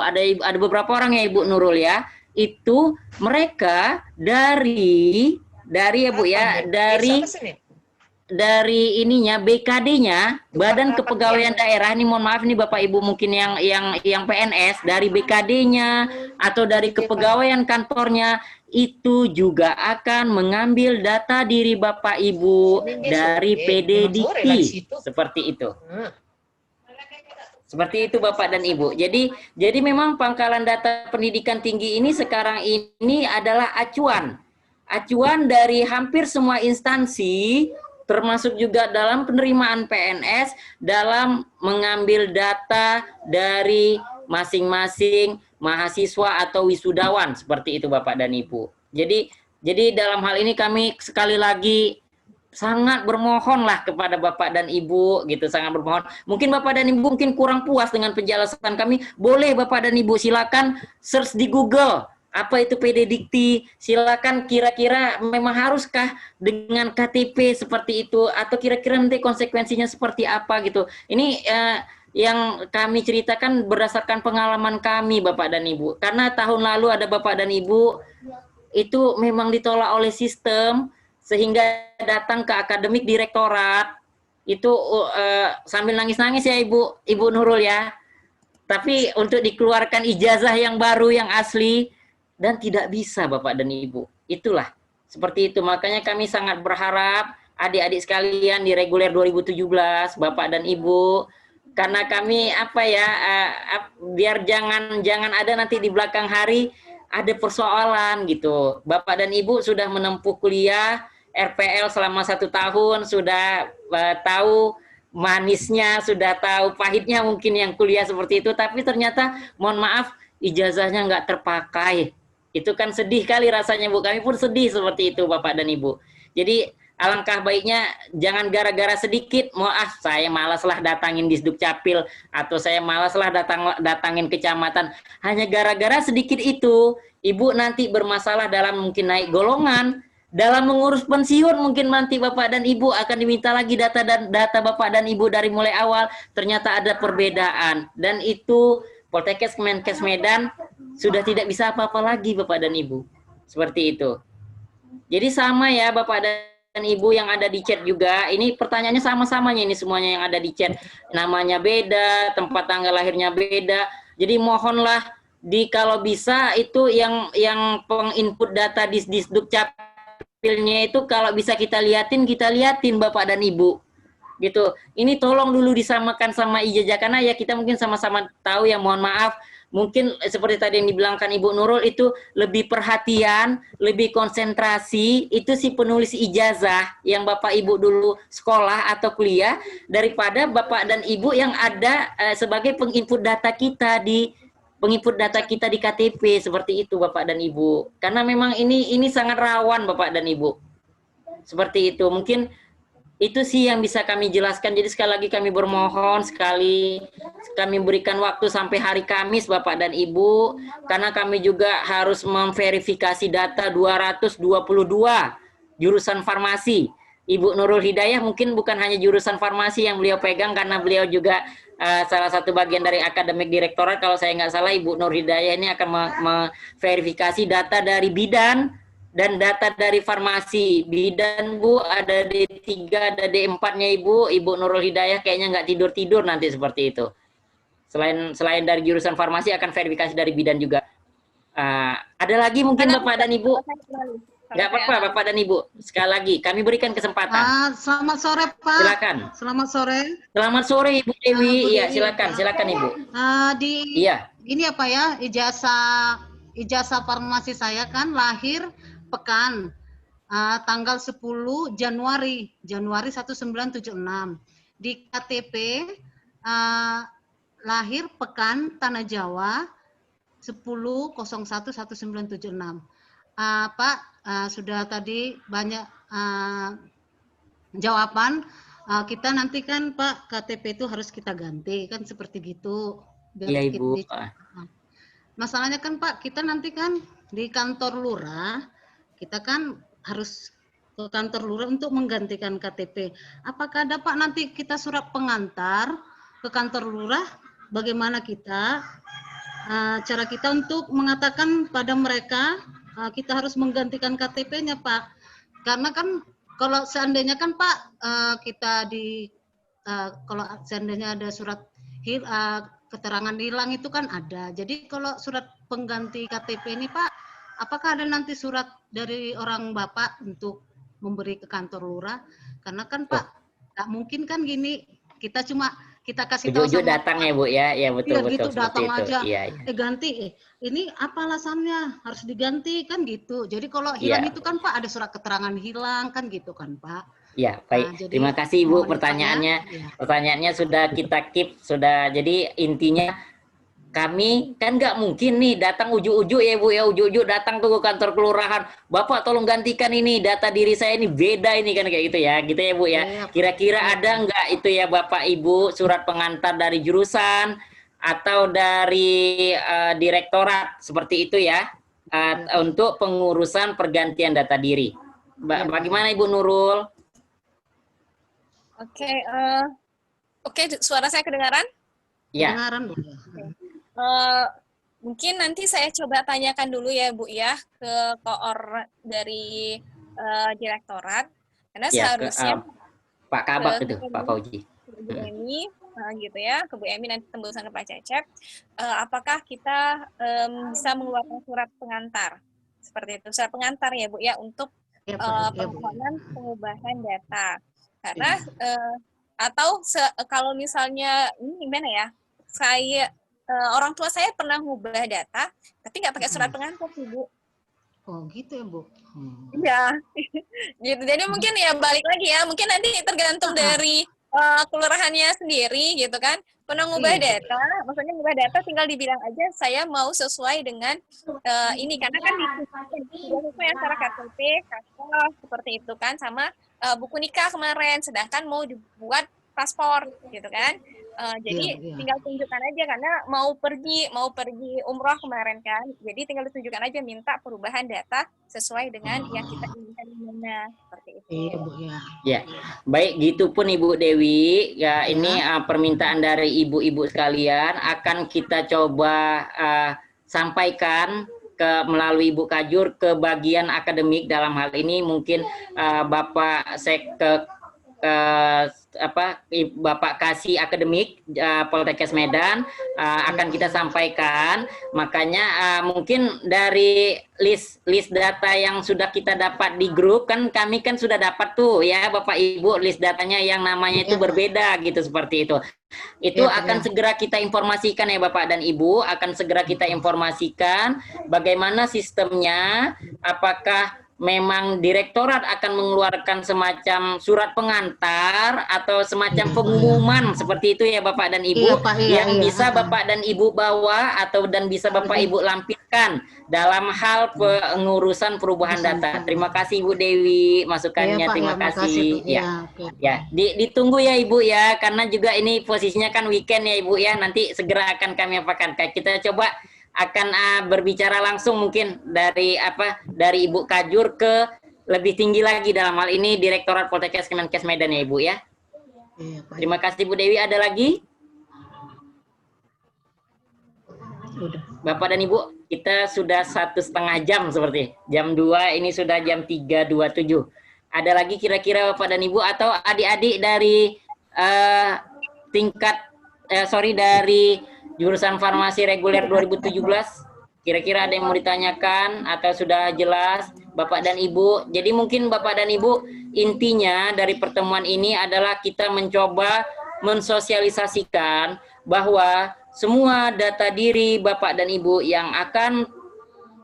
ada beberapa orang ya Ibu Nurul ya. Itu mereka dari ya Bu ya, dari ininya BKD-nya Badan Kepegawaian Daerah, ini mohon maaf nih Bapak Ibu mungkin yang PNS, dari BKD-nya atau dari kepegawaian kantornya itu juga akan mengambil data diri Bapak Ibu dari PD Dikti, seperti itu. Seperti itu Bapak dan Ibu. Jadi memang pangkalan data pendidikan tinggi ini sekarang ini adalah acuan dari hampir semua instansi, termasuk juga dalam penerimaan PNS, dalam mengambil data dari masing-masing mahasiswa atau wisudawan, seperti itu Bapak dan Ibu. Jadi dalam hal ini kami sekali lagi sangat bermohonlah kepada Bapak dan Ibu, gitu, sangat bermohon. Mungkin Bapak dan Ibu mungkin kurang puas dengan penjelasan kami, boleh Bapak dan Ibu silakan search di Google. Apa itu PD Dikti? Silakan kira-kira memang haruskah dengan KTP seperti itu atau kira-kira nanti konsekuensinya seperti apa gitu. Ini yang kami ceritakan berdasarkan pengalaman kami Bapak dan Ibu. Karena tahun lalu ada Bapak dan Ibu itu memang ditolak oleh sistem sehingga datang ke akademik direktorat. Itu sambil nangis-nangis ya Ibu Nurul ya. Tapi untuk dikeluarkan ijazah yang baru yang asli dan tidak bisa Bapak dan Ibu. Itulah seperti itu. Makanya kami sangat berharap adik-adik sekalian di reguler 2017 Bapak dan Ibu, karena kami biar jangan ada nanti di belakang hari ada persoalan gitu. Bapak dan Ibu sudah menempuh kuliah RPL selama 1 tahun, sudah tahu manisnya, sudah tahu pahitnya mungkin yang kuliah seperti itu, tapi ternyata mohon maaf ijazahnya nggak terpakai. Itu kan sedih kali rasanya Bu, kami pun sedih seperti itu Bapak dan Ibu. Jadi alangkah baiknya jangan gara-gara sedikit, saya malaslah datangin Disduk Capil atau saya malaslah datangin kecamatan. Hanya gara-gara sedikit itu, Ibu nanti bermasalah dalam mungkin naik golongan, dalam mengurus pensiun mungkin nanti Bapak dan Ibu akan diminta lagi data Bapak dan Ibu dari mulai awal, ternyata ada perbedaan. Dan itu Poltekkes Kemenkes Medan sudah tidak bisa apa-apa lagi Bapak dan Ibu. Seperti itu. Jadi sama ya Bapak dan Ibu yang ada di chat juga. Ini pertanyaannya sama-samanya ini semuanya yang ada di chat. Namanya beda, tempat tanggal lahirnya beda. Jadi mohonlah kalau bisa itu yang penginput data di Disduk Capilnya itu kalau bisa kita liatin Bapak dan Ibu. gitu. Ini tolong dulu disamakan sama ijazah, karena ya kita mungkin sama-sama tahu ya, mohon maaf, mungkin seperti tadi yang dibilangkan Ibu Nurul itu lebih perhatian, lebih konsentrasi, itu si penulis ijazah yang Bapak Ibu dulu sekolah atau kuliah, daripada Bapak dan Ibu yang ada sebagai penginput data kita di KTP, seperti itu Bapak dan Ibu. Karena memang ini sangat rawan Bapak dan Ibu. Seperti itu. Mungkin itu sih yang bisa kami jelaskan. Jadi sekali lagi kami bermohon kami berikan waktu sampai hari Kamis Bapak dan Ibu, karena kami juga harus memverifikasi data 222 jurusan farmasi. Ibu Nurul Hidayah mungkin bukan hanya jurusan farmasi yang beliau pegang, karena beliau juga salah satu bagian dari akademik direktorat. Kalau saya nggak salah, Ibu Nur Hidayah ini akan memverifikasi data dari bidan dan data dari farmasi. Bidan Bu ada D3, ada D4-nya Ibu Nurul Hidayah kayaknya nggak tidur-tidur nanti seperti itu. Selain dari jurusan farmasi, akan verifikasi dari bidan juga. Ada lagi mungkin Bapak dan Ibu? Nggak apa-apa Bapak dan Ibu. Sekali lagi kami berikan kesempatan. Selamat sore Pak. Silakan. Selamat sore. Selamat sore Ibu Dewi. Iya, silakan Ibu. Iya. Ini apa ya, ijazah farmasi saya kan lahir Pekan tanggal 10 Januari 1976. Di KTP lahir Pekan Tanah Jawa 10.01.1976. Pak, sudah tadi banyak jawaban. Kita nanti kan Pak, KTP itu harus kita ganti kan, seperti gitu. Iya Ibu. Masalahnya kan Pak, kita nanti kan di kantor lurah, kita kan harus ke kantor lurah untuk menggantikan KTP. Apakah ada Pak nanti kita surat pengantar ke kantor lurah? Bagaimana kita cara kita untuk mengatakan pada mereka kita harus menggantikan KTP-nya Pak? Karena kan kalau seandainya kan Pak kita kalau seandainya ada surat keterangan hilang itu kan ada. Jadi kalau surat pengganti KTP ini Pak, apakah ada nanti surat dari orang Bapak untuk memberi ke kantor lurah? Karena kan Pak, nggak mungkin kan gini, kita kasih tahu Ujung-ujung datang ya Bu ya, ya betul gitu, datang itu. aja. Iya. Ganti, ini apa alasannya harus diganti kan gitu. Jadi kalau hilang itu kan Pak ada surat keterangan hilang kan gitu kan Pak. Ya, baik. Jadi, terima kasih Ibu pertanyaannya sudah kita keep, sudah. Jadi intinya kami kan nggak mungkin nih datang ujuk-ujuk ya Bu ya, ujuk-ujuk datang tuh ke kantor kelurahan, Bapak tolong gantikan ini data diri saya ini beda ini kan, kayak gitu ya Bu ya. Kira-kira ada nggak itu ya Bapak Ibu surat pengantar dari jurusan atau dari direktorat seperti itu ya, untuk pengurusan pergantian data diri. Bagaimana Ibu Nurul? Oke, suara saya kedengaran? Ya. Kedengaran Bu. Mungkin nanti saya coba tanyakan dulu ya Bu ya ke koor dari direktorat, karena seharusnya Pak Kabak itu Pak Fauji. Bu Emi gitu ya, ke Bu Emi nanti tembusan ke Pak Cecep, apakah kita bisa mengeluarkan surat pengantar seperti itu, surat pengantar ya Bu ya untuk permohonan pengubahan data, karena atau kalau misalnya ini gimana ya, saya orang tua saya pernah ngubah data, tapi nggak pakai surat pengantar sih Bu. Oh gitu ya Bu. Iya, gitu. Jadi mungkin ya balik lagi ya, mungkin nanti tergantung dari kelurahannya sendiri gitu kan. Pernah ngubah data, maksudnya ngubah data tinggal dibilang aja saya mau sesuai dengan ini, karena kan sesuai antara KTP, KK seperti itu kan, sama buku nikah kemarin, sedangkan mau dibuat paspor gitu kan. Jadi tinggal tunjukkan aja, karena mau pergi umroh kemarin kan, jadi tinggal ditunjukkan aja, minta perubahan data sesuai dengan yang kita inginkan di mana, seperti itu. Iya Bu ya. Ya, baik gitu pun Ibu Dewi ya, ini permintaan dari ibu-ibu sekalian akan kita coba sampaikan melalui Ibu Kajur ke bagian akademik. Dalam hal ini mungkin Bapak Bapak Kasih Akademik Poltekkes Medan akan kita sampaikan. Makanya mungkin dari list data yang sudah kita dapat di grup, kan kami kan sudah dapat tuh ya Bapak Ibu list datanya yang namanya itu berbeda gitu, seperti itu. Itu akan segera kita informasikan ya Bapak dan Ibu, akan segera kita informasikan bagaimana sistemnya, apakah memang direktorat akan mengeluarkan semacam surat pengantar atau semacam pengumuman seperti itu ya Bapak dan Ibu, yang bisa Bapak dan Ibu bawa atau dan bisa Bapak Ibu lampirkan dalam hal pengurusan perubahan data. Terima kasih Ibu Dewi masukannya, terima kasih. Ya, ditunggu ya Ibu ya, karena juga ini posisinya kan weekend ya Ibu ya, nanti segera akan kami apakan. Kita coba akan berbicara langsung mungkin dari Ibu Kajur ke lebih tinggi lagi dalam hal ini Direktorat Poltekkes Kemenkes Medan ya Ibu ya. Terima kasih Bu Dewi. Ada lagi? Bapak dan Ibu, kita sudah 1,5 jam seperti jam 2, ini sudah jam 3.27. Ada lagi kira-kira Bapak dan Ibu atau adik-adik dari dari jurusan farmasi reguler 2017, kira-kira ada yang mau ditanyakan atau sudah jelas Bapak dan Ibu? Jadi mungkin Bapak dan Ibu, intinya dari pertemuan ini adalah kita mencoba mensosialisasikan bahwa semua data diri Bapak dan Ibu yang akan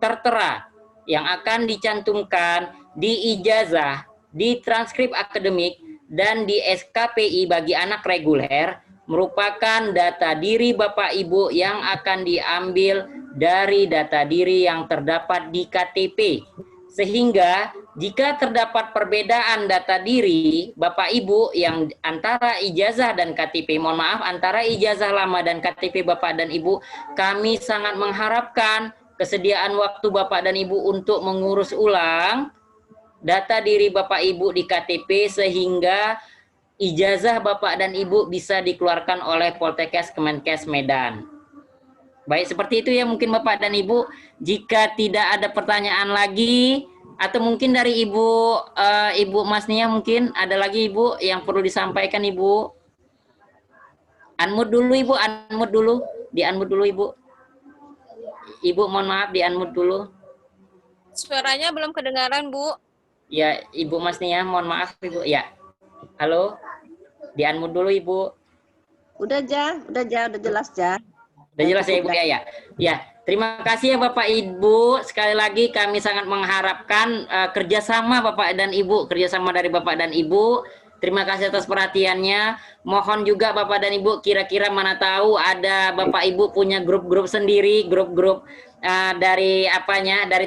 tertera, yang akan dicantumkan di ijazah, di transkrip akademik, dan di SKPI bagi anak reguler merupakan data diri Bapak Ibu yang akan diambil dari data diri yang terdapat di KTP. Sehingga jika terdapat perbedaan data diri Bapak Ibu yang antara ijazah dan KTP, mohon maaf, antara ijazah lama dan KTP Bapak dan Ibu, kami sangat mengharapkan kesediaan waktu Bapak dan Ibu untuk mengurus ulang data diri Bapak Ibu di KTP sehingga ijazah Bapak dan Ibu bisa dikeluarkan oleh Poltekkes Kemenkes Medan. Baik, seperti itu ya mungkin Bapak dan Ibu. Jika tidak ada pertanyaan lagi, atau mungkin dari Ibu Masnia mungkin ada lagi Ibu yang perlu disampaikan Ibu. Unmute dulu Ibu, unmute dulu. Di-unmute dulu Ibu. Ibu mohon maaf, di-unmute dulu. Suaranya belum kedengaran Bu. Ya, Ibu Masnia mohon maaf Ibu. Ya. Halo. Di-unmute dulu Ibu. Udah jelas ja. Udah jelas ya Ibu ya. Ya, terima kasih ya Bapak Ibu. Sekali lagi kami sangat mengharapkan kerjasama Bapak dan Ibu, kerjasama dari Bapak dan Ibu. Terima kasih atas perhatiannya. Mohon juga Bapak dan Ibu, kira-kira mana tahu ada Bapak Ibu punya grup-grup sendiri, grup-grup dari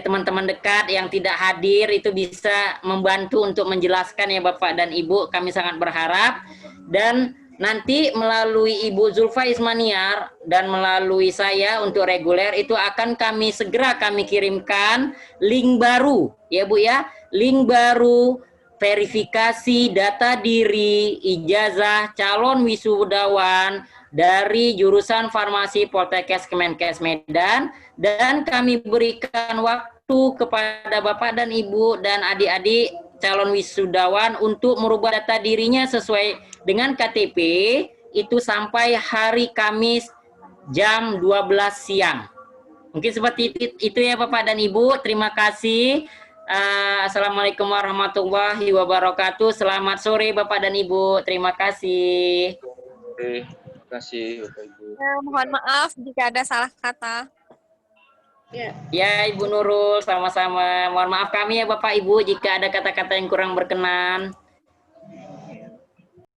teman-teman dekat yang tidak hadir, itu bisa membantu untuk menjelaskan ya Bapak dan Ibu. Kami sangat berharap. Dan nanti melalui Ibu Zulfa Ismaniar dan melalui saya untuk reguler itu akan segera kami kirimkan link baru ya Bu ya, link baru verifikasi data diri ijazah calon wisudawan dari jurusan farmasi Poltekkes Kemenkes Medan, dan kami berikan waktu kepada Bapak dan Ibu dan adik-adik calon wisudawan untuk merubah data dirinya sesuai dengan KTP itu sampai hari Kamis jam 12 siang. Mungkin seperti itu ya Bapak dan Ibu. Terima kasih. Assalamualaikum warahmatullahi wabarakatuh. Selamat sore Bapak dan Ibu. Terima kasih. Terima kasih Bapak Ibu. Mohon maaf jika ada salah kata. Ya Ibu Nurul, sama-sama. Mohon maaf kami ya Bapak Ibu jika ada kata-kata yang kurang berkenan.